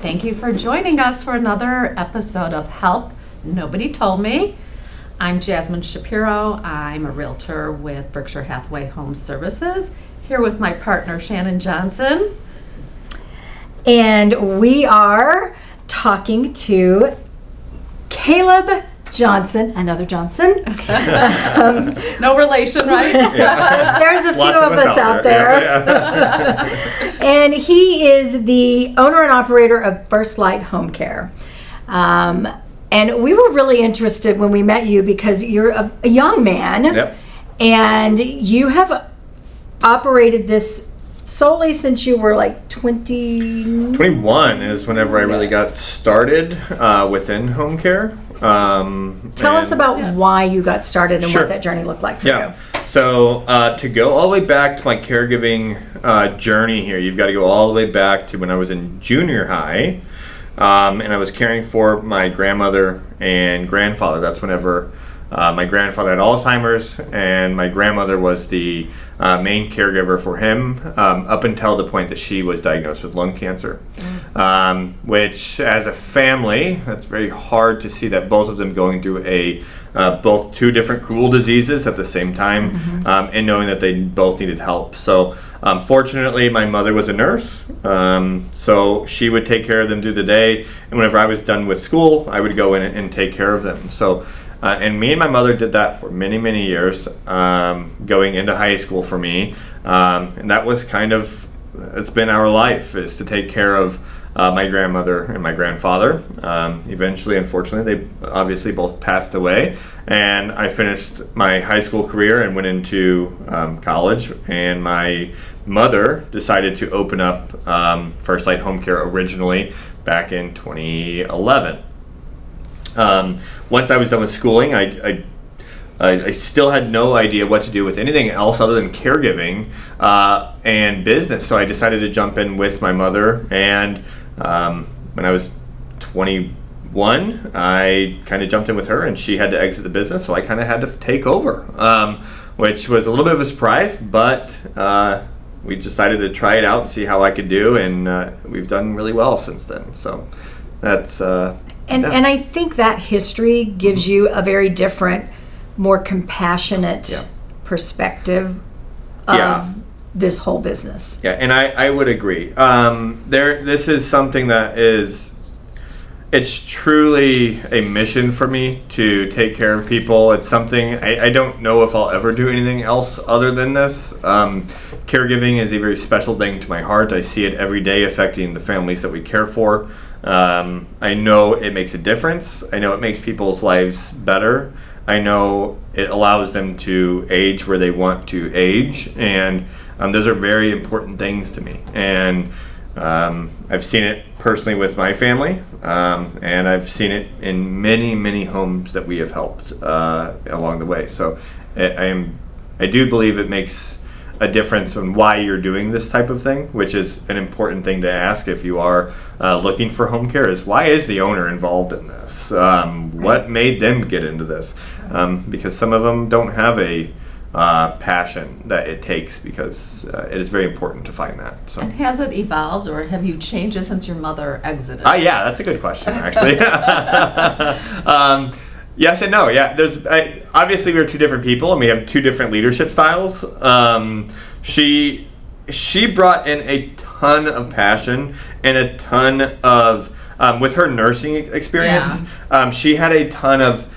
Thank you for joining us for another episode of Help Nobody Told Me. I'm Jasmine Shapiro. I'm a realtor with Berkshire Hathaway Home Services, here with my partner Shannon Johnson. And we are talking to Caleb Johnson, another Johnson. No relation, right? Yeah. There's a few of us out there. Yeah. And he is the owner and operator of Firstlight Home Care. And we were really interested when we met you because you're a young man. Yep. And you have operated this solely since you were like 21 is whenever I really got started within home care. Tell us about why you got started and Sure. what that journey looked like for you. So to go all the way back to my caregiving journey here, you've got to go all the way back to when I was in junior high, and I was caring for my grandmother and grandfather. That's whenever my grandfather had Alzheimer's, and my grandmother was the main caregiver for him up until the point that she was diagnosed with lung cancer. Which, as a family, it's very hard to see that both of them going through both two different cruel diseases at the same time, and knowing that they both needed help. So fortunately, my mother was a nurse, so she would take care of them through the day, and whenever I was done with school, I would go in and take care of them. So and me and my mother did that for many, many years, going into high school for me. And that was it's been our life, is to take care of my grandmother and my grandfather. Eventually, unfortunately, they obviously both passed away. And I finished my high school career and went into college. And my mother decided to open up Firstlight Home Care originally back in 2011. Once I was done with schooling, I still had no idea what to do with anything else other than caregiving and business. So I decided to jump in with my mother. And when I was 21, I kind of jumped in with her, and she had to exit the business, so I kind of had to take over, which was a little bit of a surprise, but we decided to try it out and see how I could do, and we've done really well since then. So that's... And I think that history gives you a very different, more compassionate perspective of this whole business. Yeah, and I would agree. This is something that it's truly a mission for me to take care of people. It's something, I don't know if I'll ever do anything else other than this. Caregiving is a very special thing to my heart. I see it every day affecting the families that we care for. I know it makes a difference. I know it makes people's lives better. I know it allows them to age where they want to age, and those are very important things to me. And I've seen it personally with my family, and I've seen it in many, many homes that we have helped along the way. So I do believe it makes a difference on why you're doing this type of thing, which is an important thing to ask if you are looking for home care, is why is the owner involved in this? What made them get into this? Because some of them don't have a passion that it takes, because it is very important to find that. So. And has it evolved, or have you changed it since your mother exited? Yeah, that's a good question, actually. Yes and no. Yeah, obviously we're two different people, and we have two different leadership styles. She brought in a ton of passion and a ton of with her nursing experience. She had a ton of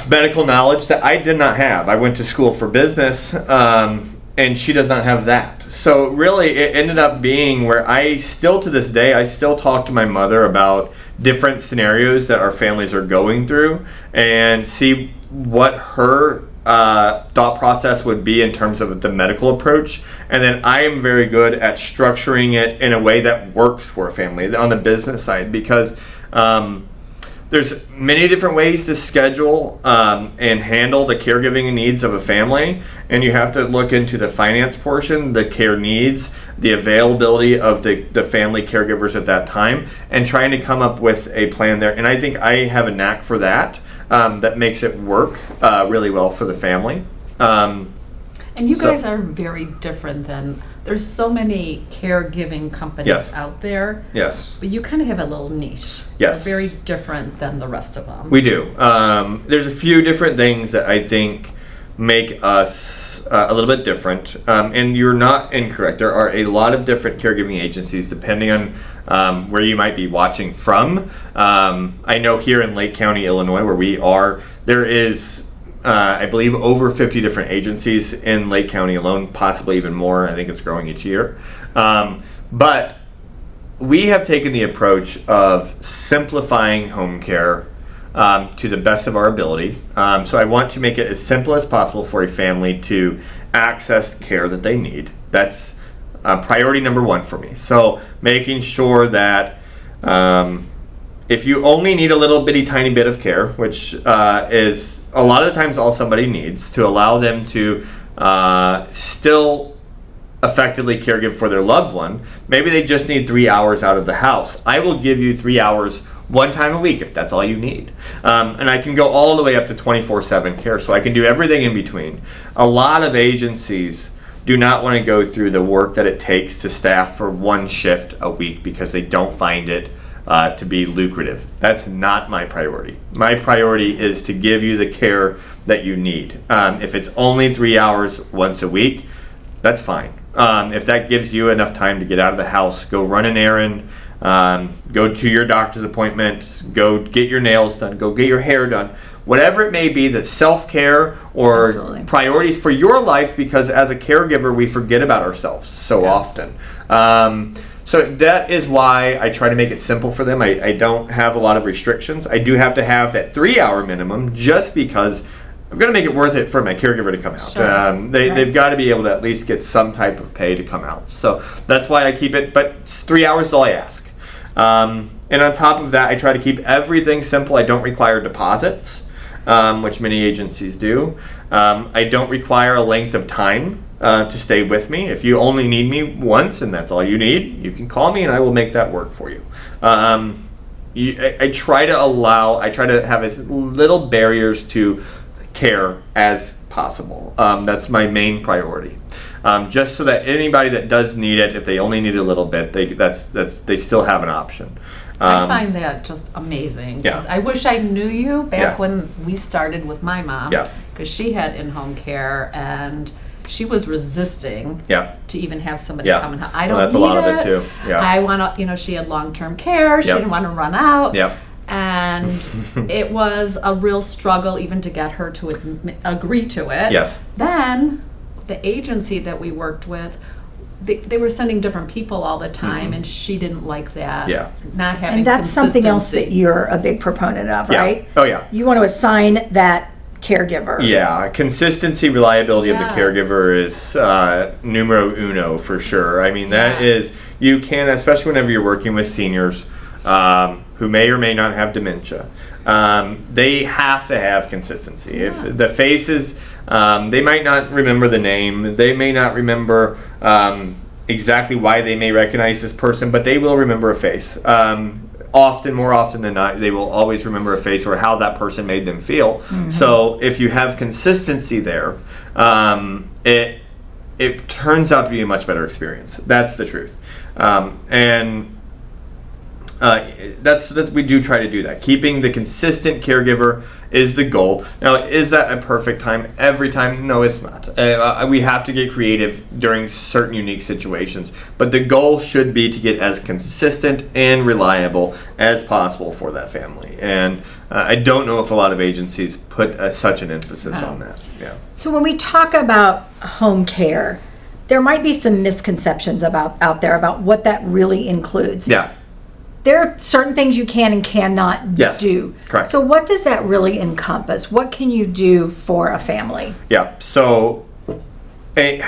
medical knowledge that I did not have. I went to school for business, and she does not have that. So really, it ended up being where I still, to this day, I still talk to my mother about different scenarios that our families are going through, and see what her thought process would be in terms of the medical approach. And then I am very good at structuring it in a way that works for a family on the business side, because there's many different ways to schedule and handle the caregiving needs of a family, and you have to look into the finance portion, the care needs, the availability of the family caregivers at that time, and trying to come up with a plan there. And I think I have a knack for that, that makes it work really well for the family. And you guys are very different than, there's so many caregiving companies out there. Yes. But you kind of have a little niche. Yes. You're very different than the rest of them. We do. There's a few different things that I think make us a little bit different. And you're not incorrect. There are a lot of different caregiving agencies depending on where you might be watching from. I know here in Lake County, Illinois, where we are, there is I believe over 50 different agencies in Lake County alone, possibly even more. I think it's growing each year. But we have taken the approach of simplifying home care to the best of our ability. So I want to make it as simple as possible for a family to access care that they need. That's priority number one for me. So making sure that if you only need a little bitty tiny bit of care, which is a lot of the times all somebody needs to allow them to still effectively caregive for their loved one, maybe they just need 3 hours out of the house. I will give you 3 hours one time a week if that's all you need. And I can go all the way up to 24/7 care, so I can do everything in between. A lot of agencies do not want to go through the work that it takes to staff for one shift a week because they don't find it to be lucrative. That's not my priority. My priority is to give you the care that you need. If it's only 3 hours once a week, that's fine. If that gives you enough time to get out of the house, go run an errand, go to your doctor's appointment, go get your nails done, go get your hair done, whatever it may be, that's self-care or priorities for your life, because as a caregiver we forget about ourselves so often. So that is why I try to make it simple for them. I don't have a lot of restrictions. I do have to have that 3 hour minimum just because I've got to make it worth it for my caregiver to come out. Sure. They've got to be able to at least get some type of pay to come out. So that's why I keep it, but 3 hours is all I ask. And on top of that, I try to keep everything simple. I don't require deposits, which many agencies do. I don't require a length of time to stay with me. If you only need me once and that's all you need, you can call me and I will make that work for you. I try to have as little barriers to care as possible. That's my main priority. Just so that anybody that does need it, if they only need a little bit, they still have an option. I find that just amazing. Yeah. I wish I knew you back when we started with my mom. Yeah. Because she had in-home care and she was resisting to even have somebody come and help. I don't that's need a lot of it too. Yeah. I want to, she had long-term care. She didn't want to run out. Yep. And it was a real struggle even to get her to agree to it. Yes. Then the agency that we worked with, they were sending different people all the time, and she didn't like that. Yeah. Not having And that's something else that consistency. you're a big proponent of, right? Oh yeah. You want to assign that caregiver. Yeah, consistency, reliability of the Yes. caregiver is numero uno for sure. I mean, that Yeah. is, you can, especially whenever you're working with seniors who may or may not have dementia, they have to have consistency. Yeah. If the faces, they might not remember the name, they may not remember exactly why they may recognize this person, but they will remember a face. More often than not, they will always remember a face or how that person made them feel. Mm-hmm. So if you have consistency there, it turns out to be a much better experience. That's the truth. That's we do try to do that. Keeping the consistent caregiver is the goal. Now, is that a perfect time every time? No, it's not. We have to get creative during certain unique situations, but the goal should be to get as consistent and reliable as possible for that family. And I don't know if a lot of agencies put such an emphasis on that. Yeah. So when we talk about home care, there might be some misconceptions out there about what that really includes. Yeah. There are certain things you can and cannot do. Correct. So what does that really encompass? What can you do for a family? Yeah. So I'm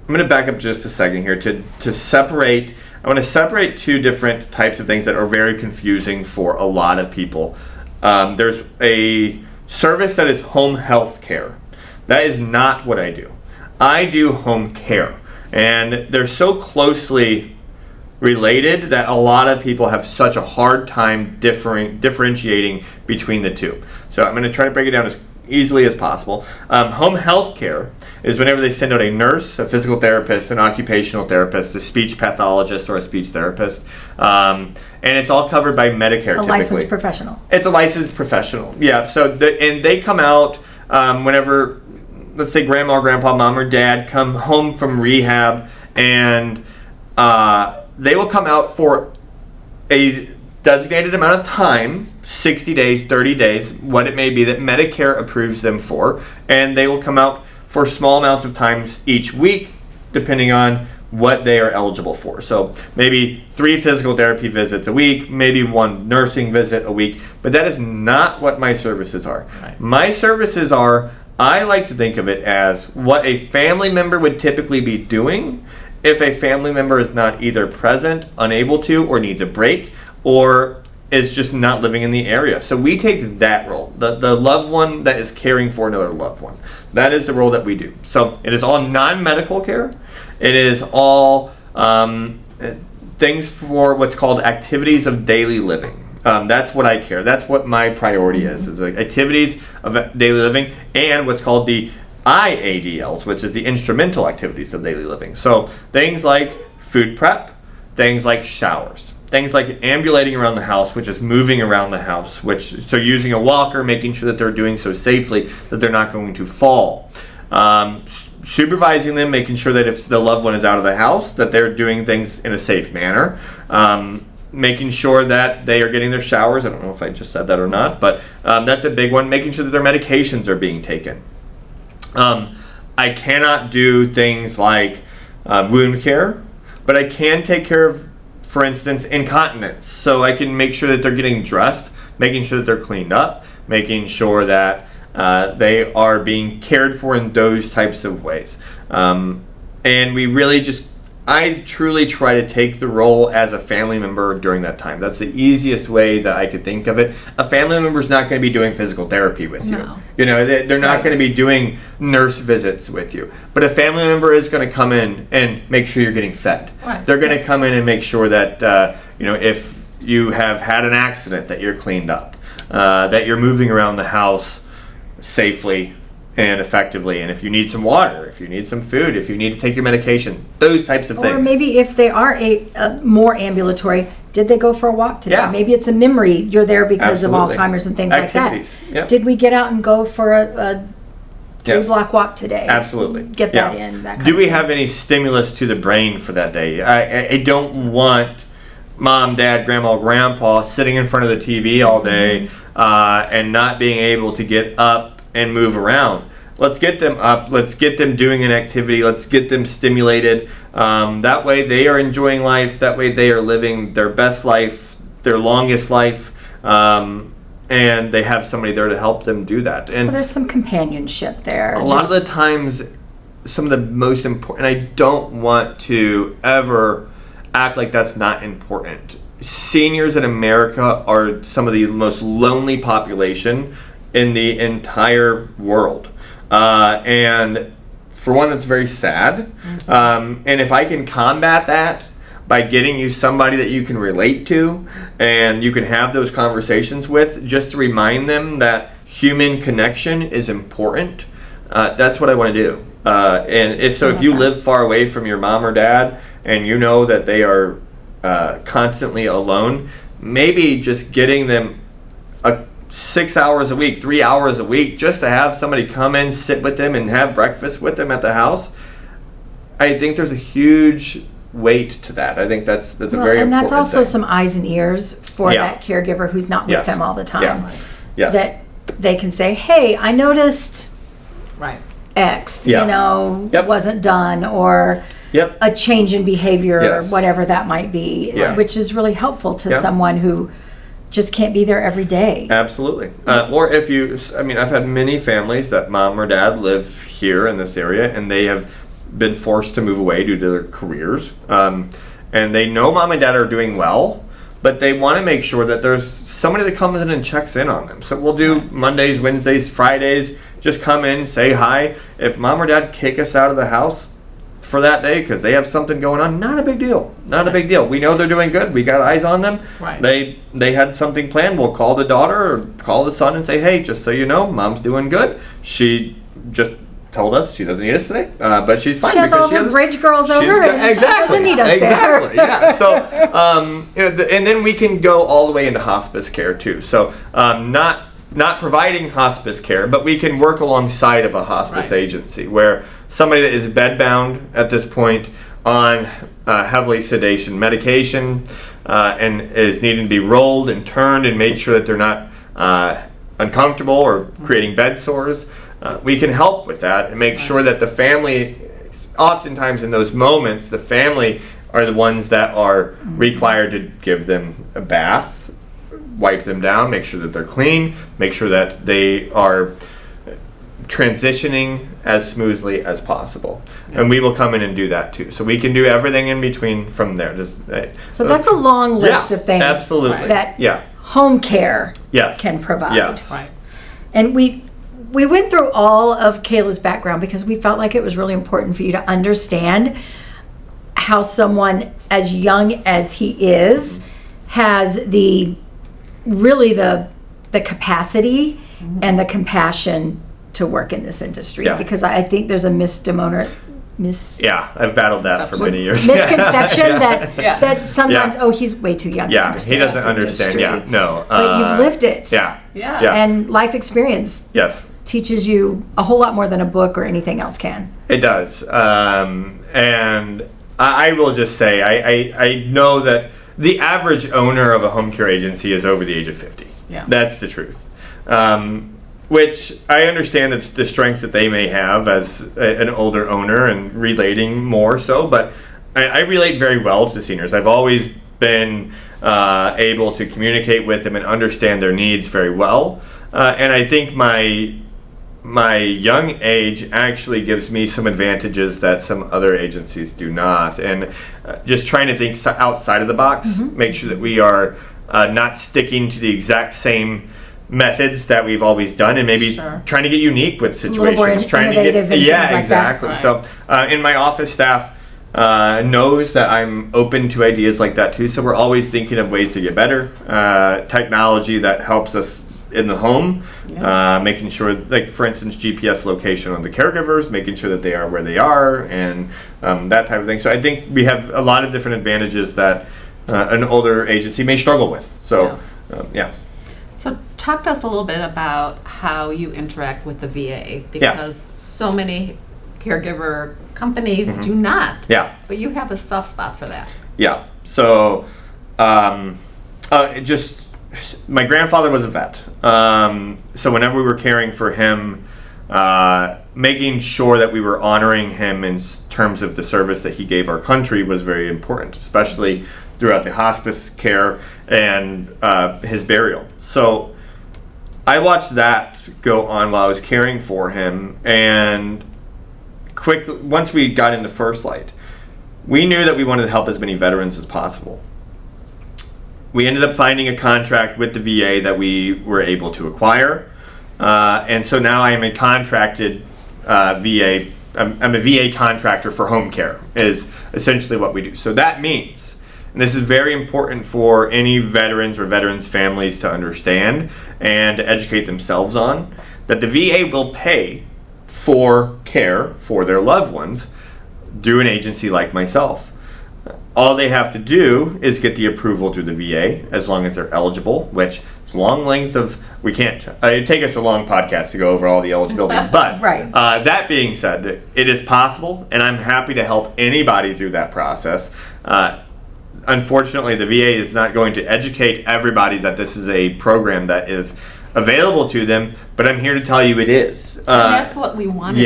going to back up just a second here to separate. I want to separate two different types of things that are very confusing for a lot of people. There's a service that is home health care. That is not what I do. I do home care, and they're so closely related that a lot of people have such a hard time differentiating between the two. So I'm going to try to break it down as easily as possible. Home health care is whenever they send out a nurse, a physical therapist, an occupational therapist, a speech pathologist, or a speech therapist. And it's all covered by Medicare, typically. Licensed professional. It's a licensed professional, yeah. So, and they come out whenever, let's say grandma or grandpa, mom or dad come home from rehab, and they will come out for a designated amount of time, 60 days, 30 days, what it may be that Medicare approves them for, and they will come out for small amounts of times each week, depending on what they are eligible for. So maybe 3 physical therapy visits a week, maybe 1 nursing visit a week, but that is not what my services are. Right. My services are, I like to think of it as what a family member would typically be doing if a family member is not either present, unable to, or needs a break, or is just not living in the area. So we take that role, the loved one that is caring for another loved one. That is the role that we do. So it is all non-medical care. It is all things for what's called activities of daily living. That's what I care. That's what my priority is like activities of daily living, and what's called the IADLs, which is the instrumental activities of daily living. So things like food prep, things like showers, things like ambulating around the house, which is moving around the house, so using a walker, making sure that they're doing so safely that they're not going to fall. Supervising them, making sure that if the loved one is out of the house, that they're doing things in a safe manner. Making sure that they are getting their showers. I don't know if I just said that or not, but that's a big one. Making sure that their medications are being taken. I cannot do things like wound care, but I can take care of, for instance, incontinence. So I can make sure that they're getting dressed, making sure that they're cleaned up, making sure that they are being cared for in those types of ways. And we really I truly try to take the role as a family member during that time. That's the easiest way that I could think of it. A family member is not going to be doing physical therapy with you. You know, they're not going to be doing nurse visits with you. But a family member is going to come in and make sure you're getting fed. Right. They're going to come in and make sure that, if you have had an accident, that you're cleaned up, that you're moving around the house safely and effectively, and if you need some water, if you need some food, if you need to take your medication, those types of things. Or maybe if they are more ambulatory, did they go for a walk today? Yeah. Maybe it's a memory. You're there because of Alzheimer's and things Activities. Like that. Yep. Did we get out and go for a 3-block walk today? Absolutely. Get that in. That Do we have any stimulus to the brain for that day? I don't want mom, dad, grandma, grandpa sitting in front of the TV all day and not being able to get up and move around. Let's get them up. Let's get them doing an activity. Let's get them stimulated. That way they are enjoying life. That way they are living their best life, their longest life, and they have somebody there to help them do that. And so there's some companionship there. A lot of the times, some of the most important, and I don't want to ever act like that's not important. Seniors in America are some of the most lonely population in the entire world. And for one, that's very sad. And if I can combat that by getting you somebody that you can relate to and you can have those conversations with, just to remind them that human connection is important, that's what I want to do. And if you live far away from your mom or dad and you know that they are constantly alone, maybe just getting them 6 hours a week, 3 hours a week, just to have somebody come in, sit with them, and have breakfast with them at the house. I think there's a huge weight to that. I think that's a very important thing. And that's also some eyes and ears for that caregiver who's not with them all the time. Yes. That they can say, hey, I noticed X, wasn't done, or a change in behavior, or whatever that might be, which is really helpful to someone who just can't be there every day. Absolutely. Or I've had many families that mom or dad live here in this area and they have been forced to move away due to their careers. And they know mom and dad are doing well, but they want to make sure that there's somebody that comes in and checks in on them. So we'll do Mondays, Wednesdays, Fridays, just come in, say hi. If mom or dad kick us out of the house, for that day because they have something going on, not a big deal. Not a big deal. We know they're doing good. We got eyes on them. Right. They had something planned. We'll call the daughter or call the son and say, hey, just so you know, mom's doing good. She just told us she doesn't need us today, but she's fine. She has all the bridge girls over and she doesn't need us exactly, there. yeah. So, and then we can go all the way into hospice care too. So, not providing hospice care, but we can work alongside of a hospice agency where somebody that is bedbound at this point on heavily sedation medication and is needing to be rolled and turned and made sure that they're not uncomfortable or creating bed sores. We can help with that and make sure that the family, oftentimes in those moments, the family are the ones that are required to give them a bath, wipe them down, make sure that they're clean, make sure that they are transitioning as smoothly as possible. And we will come in and do that too. So we can do everything in between from there. So that's a long list of things absolutely. that home care can provide. Yes. Right. And we went through all of Kayla's background because we felt like it was really important for you to understand how someone as young as he is has the capacity and the compassion to work in this industry. Because I think there's a I've battled that for many years. Misconception that sometimes he's way too young to understand. He doesn't understand. No. But you've lived it. Yeah. And life experience teaches you a whole lot more than a book or anything else can. It does. And I will just say, I know that the average owner of a home care agency is over the age of 50. Yeah. That's the truth. Which I understand it's the strengths that they may have as an older owner and relating more so, but I relate very well to seniors. I've always been able to communicate with them and understand their needs very well. And I think my young age actually gives me some advantages that some other agencies do not. And just trying to think outside of the box, make sure that we are not sticking to the exact same methods that we've always done, and maybe trying to get unique with situations, trying to get exactly. Right. So, in my office staff knows that I'm open to ideas like that too. So we're always thinking of ways to get better technology that helps us in the home, making sure, like for instance, GPS location on the caregivers, making sure that they are where they are, and that type of thing. So I think we have a lot of different advantages that an older agency may struggle with. So, So talk to us a little bit about how you interact with the VA, because so many caregiver companies do not. Yeah. But you have a soft spot for that. Yeah. So, just my grandfather was a vet. So whenever we were caring for him, making sure that we were honoring him in terms of the service that he gave our country was very important, especially throughout the hospice care and his burial. So I watched that go on while I was caring for him, and quickly, once we got into Firstlight, we knew that we wanted to help as many veterans as possible. We ended up finding a contract with the VA that we were able to acquire, and so now I am a contracted VA. I'm a VA contractor for home care, is essentially what we do. So that means, and this is very important for any veterans or veterans' families to understand and to educate themselves on, that the VA will pay for care for their loved ones through an agency like myself. All they have to do is get the approval through the VA, as long as they're eligible, which is a long length of, we can't, it'd take us a long podcast to go over all the eligibility, but that being said, it is possible, and I'm happy to help anybody through that process. Unfortunately, the VA is not going to educate everybody that this is a program that is available to them, but I'm here to tell you it is. And that's what we wanted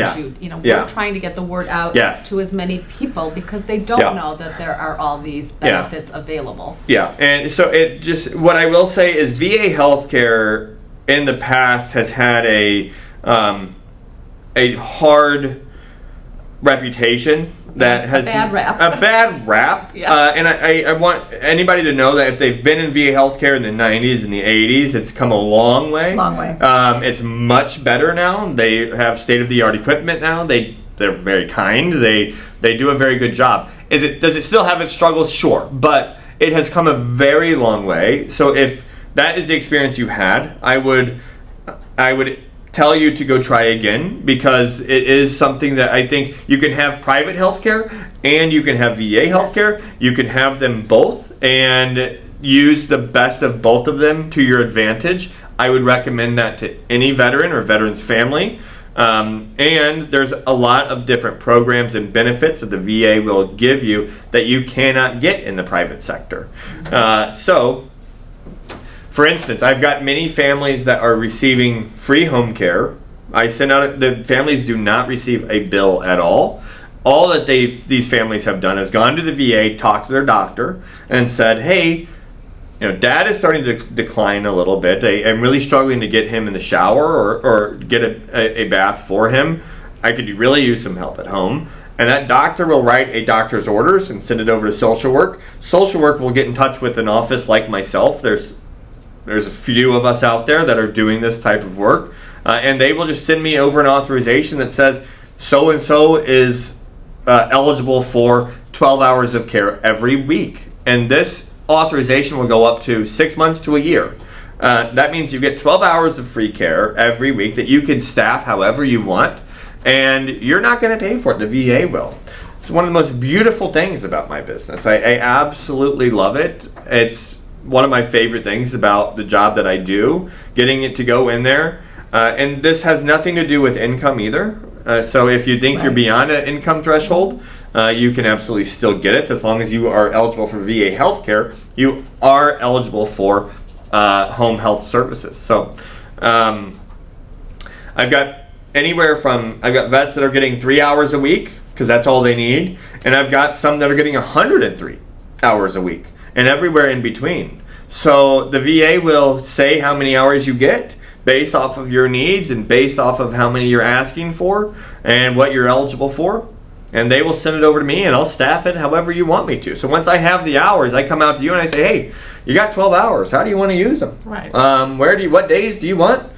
we're trying to get the word out to as many people, because they don't know that there are all these benefits available. And so it just, what I will say is VA healthcare in the past has had a hard reputation that has a bad rap. And I want anybody to know that if they've been in VA healthcare in the 90s and the 80s, it's come a long way. Long way. It's much better now. They have state-of-the-art equipment now. They they're very kind. They do a very good job. Does it still have its struggles? Sure, but it has come a very long way. So if that is the experience you had, I would tell you to go try again, because it is something that I think you can have private healthcare and you can have VA healthcare. You can have them both and use the best of both of them to your advantage. I would recommend that to any veteran or veteran's family. And there's a lot of different programs and benefits that the VA will give you that you cannot get in the private sector. So, for instance, I've got many families that are receiving free home care. I send out, the families do not receive a bill at all. All that these families have done is gone to the VA, talked to their doctor, and said, hey, Dad is starting to decline a little bit. I'm really struggling to get him in the shower or get a bath for him. I could really use some help at home. And that doctor will write a doctor's orders and send it over to social work. Social work will get in touch with an office like myself. There's a few of us out there that are doing this type of work. And they will just send me over an authorization that says so-and-so is eligible for 12 hours of care every week. And this authorization will go up to 6 months to a year. That means you get 12 hours of free care every week that you can staff however you want, and you're not going to pay for it. The VA will. It's one of the most beautiful things about my business. I absolutely love it. It's one of my favorite things about the job that I do, getting it to go in there. And this has nothing to do with income either. So if you think you're beyond an income threshold, you can absolutely still get it. As long as you are eligible for VA healthcare, you are eligible for home health services. So I've got vets that are getting 3 hours a week, because that's all they need. And I've got some that are getting 103 hours a week, and everywhere in between. So the VA will say how many hours you get based off of your needs and based off of how many you're asking for and what you're eligible for. And they will send it over to me, and I'll staff it however you want me to. So once I have the hours, I come out to you and I say, hey, you got 12 hours. How do you want to use them? Right. What days do you want?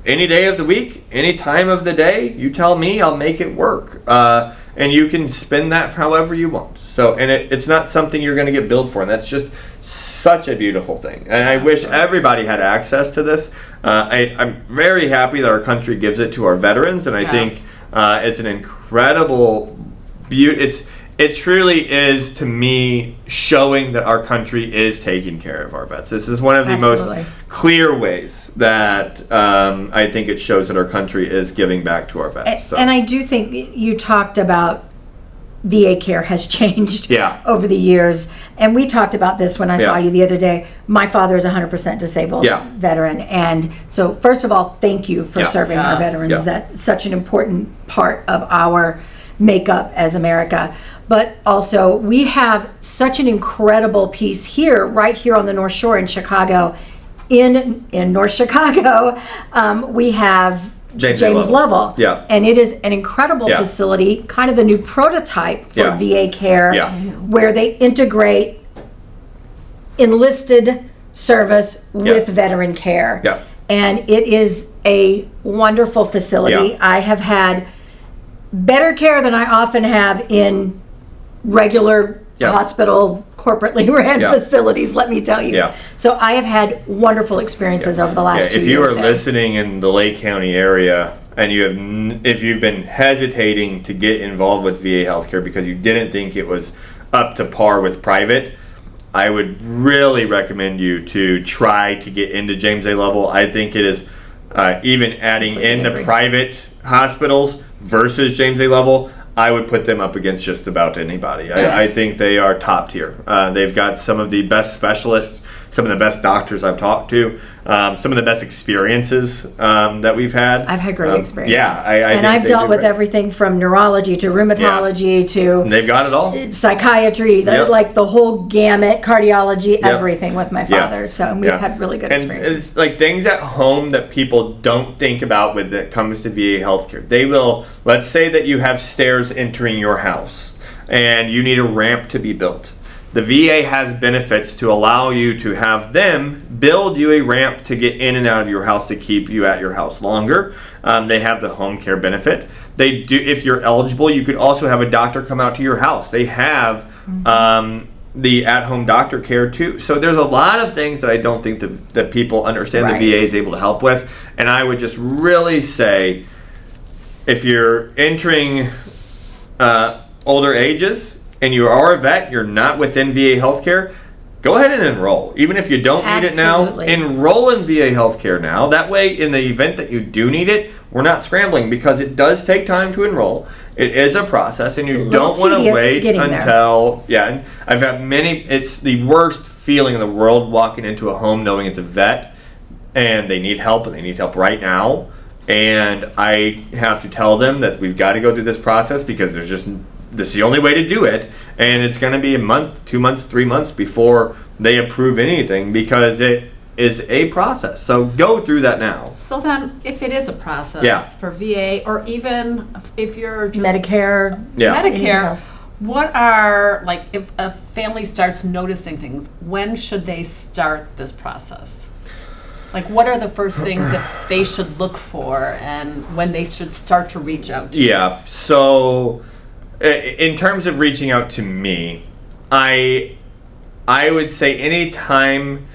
Any day of the week, any time of the day, you tell me, I'll make it work. And you can spend that however you want. So, and it's not something you're going to get billed for, and that's just such a beautiful thing. And I wish everybody had access to this. I'm very happy that our country gives it to our veterans, and I think it's an incredible beauty. It truly is, to me, showing that our country is taking care of our vets. This is one of the most clear ways that I think it shows that our country is giving back to our vets. And I do think you talked about VA care has changed over the years. And we talked about this when I saw you the other day. My father is 100% disabled veteran. And so, first of all, thank you for serving our veterans. That's such an important part of our makeup as America. But also, we have such an incredible piece here, right here on the North Shore in Chicago. In North Chicago, we have James Level. And it is an incredible facility, kind of the new prototype for VA care, where they integrate enlisted service with veteran care. And it is a wonderful facility. I have had better care than I often have in regular hospital, corporately ran facilities, let me tell you. So I have had wonderful experiences over the last 2 years. If you are listening in the Lake County area and if you've been hesitating to get involved with VA healthcare because you didn't think it was up to par with private, I would really recommend you to try to get into James A. Level. I think it is even adding in the private hospitals versus James A. Level, I would put them up against just about anybody. I think they are top tier. They've got some of the best specialists, some of the best doctors I've talked to, some of the best experiences that we've had. I've had great experiences. And I've dealt with everything from neurology to rheumatology to... And they've got it all. Psychiatry, like the whole gamut, cardiology, everything with my father. So we've had really good experiences. And it's like things at home that people don't think about when it comes to VA healthcare. They will, let's say that you have stairs entering your house and you need a ramp to be built. The VA has benefits to allow you to have them build you a ramp to get in and out of your house to keep you at your house longer. They have the home care benefit. They do, if you're eligible, you could also have a doctor come out to your house. They have the at-home doctor care too. So there's a lot of things that I don't think that people understand the VA is able to help with. And I would just really say, if you're entering older ages and you are a vet, you're not within VA healthcare, go ahead and enroll. Even if you don't need it now, enroll in VA healthcare now. That way, in the event that you do need it, we're not scrambling, because it does take time to enroll. It is a process, and you don't want to wait until, and I've had many, it's the worst feeling in the world walking into a home knowing it's a vet and they need help, and they need help right now. And I have to tell them that we've got to go through this process, because this is the only way to do it. And it's going to be a month, 2 months, 3 months before they approve anything, because it is a process. So go through that now. So then, if it is a process for VA, or even if you're just Medicare, what are, like, if a family starts noticing things, when should they start this process? Like, what are the first things that they should look for, and when they should start to reach out to you? So in terms of reaching out to me, I would say anytime.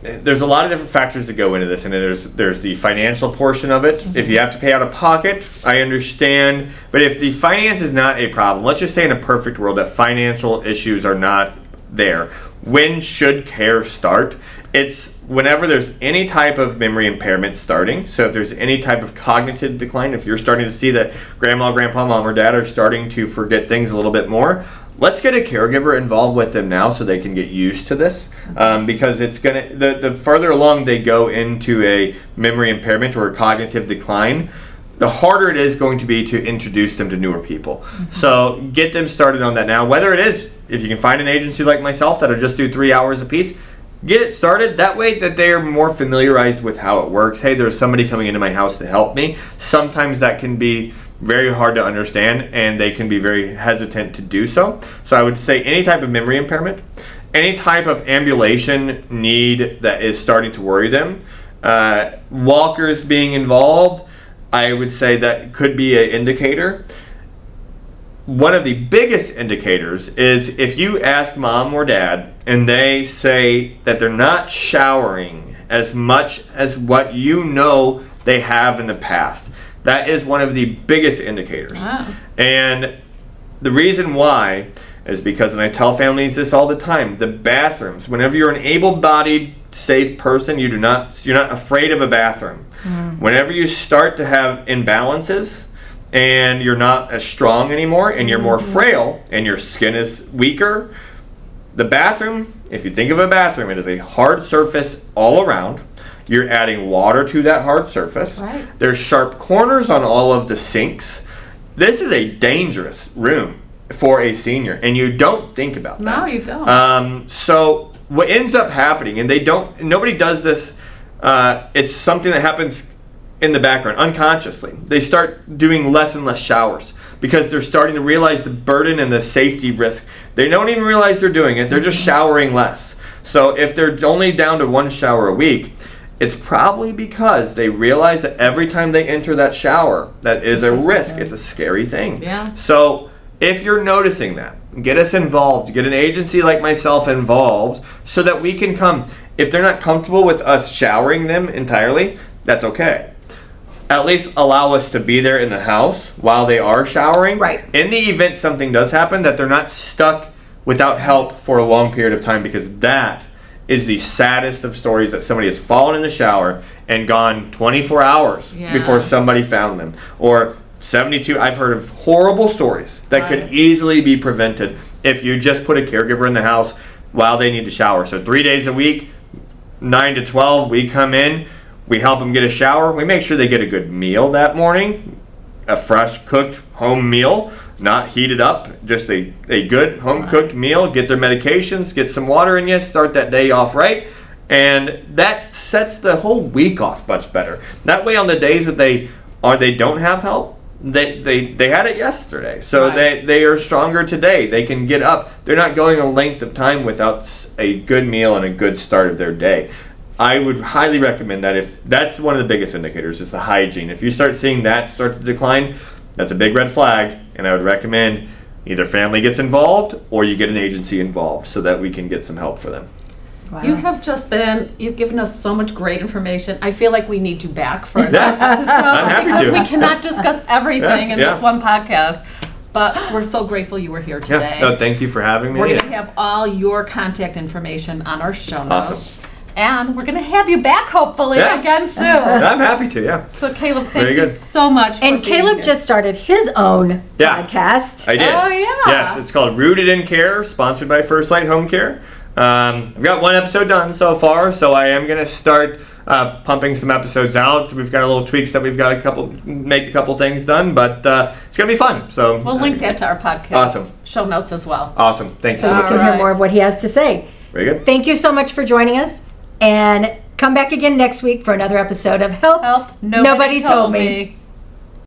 There's a lot of different factors that go into this, and there's the financial portion of it. If you have to pay out of pocket, I understand. But if the finance is not a problem, let's just say in a perfect world that financial issues are not there, when should care start? It's whenever there's any type of memory impairment starting. So if there's any type of cognitive decline, if you're starting to see that grandma, grandpa, mom, or dad are starting to forget things a little bit more, let's get a caregiver involved with them now so they can get used to this. Because it's gonna, the further along they go into a memory impairment or a cognitive decline, the harder it is going to be to introduce them to newer people. So get them started on that now. Whether it is, if you can find an agency like myself that'll just do 3 hours a piece, get it started. That way that they are more familiarized with how it works. Hey, there's somebody coming into my house to help me. Sometimes that can be very hard to understand, and they can be very hesitant to do so. So I would say any type of memory impairment, any type of ambulation need that is starting to worry them, walkers being involved, I would say that could be an indicator. One of the biggest indicators is if you ask mom or dad and they say that they're not showering as much as what you know they have in the past. That is one of the biggest indicators. Wow. And the reason why is because, and I tell families this all the time, the bathrooms, whenever you're an able-bodied, safe person, you're not afraid of a bathroom. Whenever you start to have imbalances and you're not as strong anymore and you're more frail and your skin is weaker, the bathroom, if you think of a bathroom, it is a hard surface all around. You're adding water to that hard surface. Right. There's sharp corners on all of the sinks. This is a dangerous room for a senior, and you don't think about that. No, you don't. So what ends up happening, and nobody does this, it's something that happens in the background, unconsciously. They start doing less and less showers because they're starting to realize the burden and the safety risk. They don't even realize they're doing it. They're just showering less. So if they're only down to 1 shower a week, it's probably because they realize that every time they enter that shower, that is a risk. It's a scary thing. Yeah. So if you're noticing that, get us involved. Get an agency like myself involved so that we can come. If they're not comfortable with us showering them entirely, that's okay. At least allow us to be there in the house while they are showering. Right. In the event something does happen, that they're not stuck without help for a long period of time, because that is the saddest of stories, that somebody has fallen in the shower and gone 24 hours before somebody found them. Or 72, I've heard of horrible stories that could easily be prevented if you just put a caregiver in the house while they need to shower. So 3 days a week, 9 to 12, we come in, we help them get a shower, we make sure they get a good meal that morning, a fresh cooked home meal, not heated up, just a good home-cooked meal, get their medications, get some water in you, start that day off right, and that sets the whole week off much better. That way on the days that they don't have help, they had it yesterday, so Right. they are stronger today. They can get up. They're not going a length of time without a good meal and a good start of their day. I would highly recommend that. If that's one of the biggest indicators, is the hygiene. If you start seeing that start to decline, that's a big red flag, and I would recommend either family gets involved or you get an agency involved so that we can get some help for them. Wow. You've given us so much great information. I feel like we need you back for another Yeah. episode I'm happy because to. we cannot discuss everything in Yeah. this one podcast. But we're so grateful you were here today. Yeah. No, thank you for having me. We're going to have all your contact information on our show notes. Awesome. And we're going to have you back, hopefully, Yeah. again soon. I'm happy to, yeah. So, Caleb, Very thank you good. so much for And being Caleb here. just started his own Yeah. podcast. I did. Oh, yeah. Yes, it's called Rooted in Care, sponsored by Firstlight Home Care. I've got one episode done so far, so I am going to start pumping some episodes out. We've got a little tweaks that we've got make a couple things done, but it's going to be fun. So We'll link that to our podcast Awesome. show notes as well. Awesome. Thanks So so you much. can hear Alright. more of what he has to say. Very good. Thank you so much for joining us. And come back again next week for another episode of Help. Nobody told me.